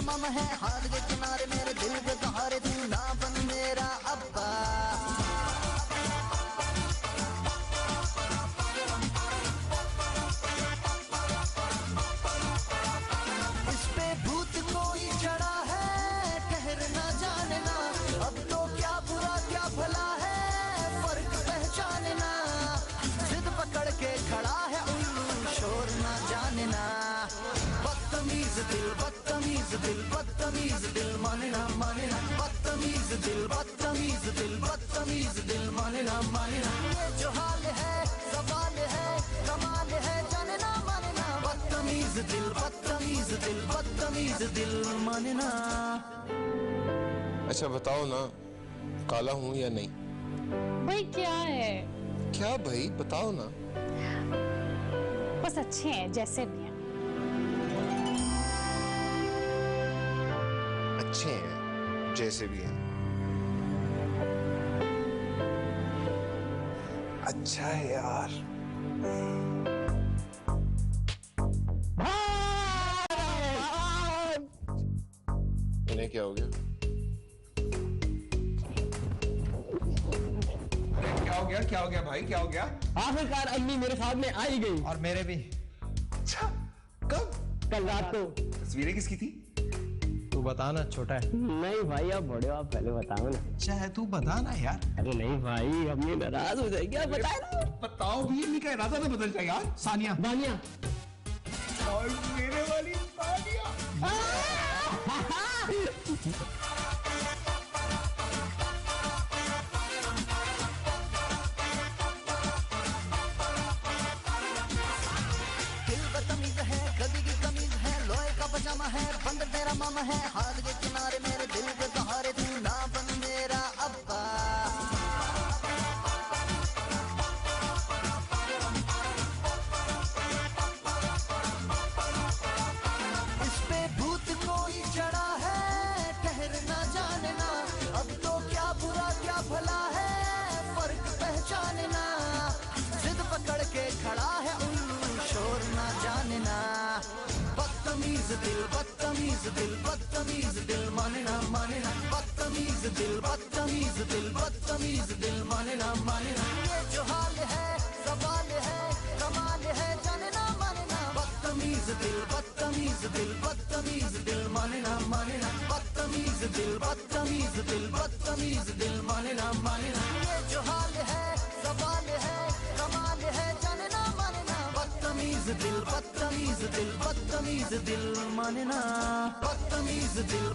तेरा मामा है, हाथ के किनारे मेरे दिल के सहारे, तू ना बन मेरा अब्बा। इस पे भूत कोई चढ़ा है, ठहर ना जानना, अब तो क्या बुरा क्या भला है, फर्क पहचानना, जिद पकड़ के खड़ा है उल्लू, शोर ना जानना। बदतमीज दिल, बदतमीज दिल, बदतमीज दिल, मानना मानना, बदतमीज दिल, बदतमीज दिल, बदतमीज दिल, मानना मानना। ये जो हाल है सवाल है, कमाल है, जानना मानना। बदतमीज दिल, बदतमीज दिल, बदतमीज दिल, मानना। अच्छा बताओ ना, काला हूं या नहीं? भाई क्या है? क्या भाई बताओ ना। बस अच्छे हैं जैसे भी हैं। अच्छे हैं जैसे भी हैं। अच्छा है यार। इन्हें क्या हो गया? क्या हो गया भाई, क्या हो गया? आखिरकार अम्मी मेरे साथ में आई गई। और मेरे भी। अच्छा कब? कल रात को। तस्वीरें किसकी थी? तू बता ना, छोटा है। नहीं भाई आप बड़े हो, आप पहले बताओ ना। अच्छा है, तू बता ना यार। अरे नहीं भाई, अम्मी नाराज हो जाएगी, आप बताए ना। बताओ भी, इनका इरादा तो बदल जाएगा यार। सानिया, बानिया और मेरे वाली सानिया। दिल बदतमीज है, गदी की कमीज है, लोहे का पजामा है, बंद तेरा मामा है, हाथ के किनारे मेरे दिल के सहारे, तू ना बन मेरा अब्बा। इस पे भूत कोई चढ़ा है, ठहर ना जानना, अब तो क्या बुरा क्या भला है, फर्क पहचानना, जिद पकड़ के खड़ा है उल्लू, शोर ना जानना। बदतमीज दिल, बदतमीज दिल, बदतमीज दिल, मानना मानना, बदतमीज दिल, बदतमीज दिल, बदतमीज दिल, मानना मानना। ये जो हाल है सवाल है, कमाल है, जानना मानना। बदतमीज दिल, बदतमीज दिल, बदतमीज दिल, मानना मानना, बदतमीज दिल, बदतमीज दिल, बदतमीज दिल, मानना मानना। ये जो हाल है सवाल है, कमाल है, जानना मानना। बदतमीज दिल, बदतमीज दिल, बदतमीज दिल, मानना, बदतमीज दिल।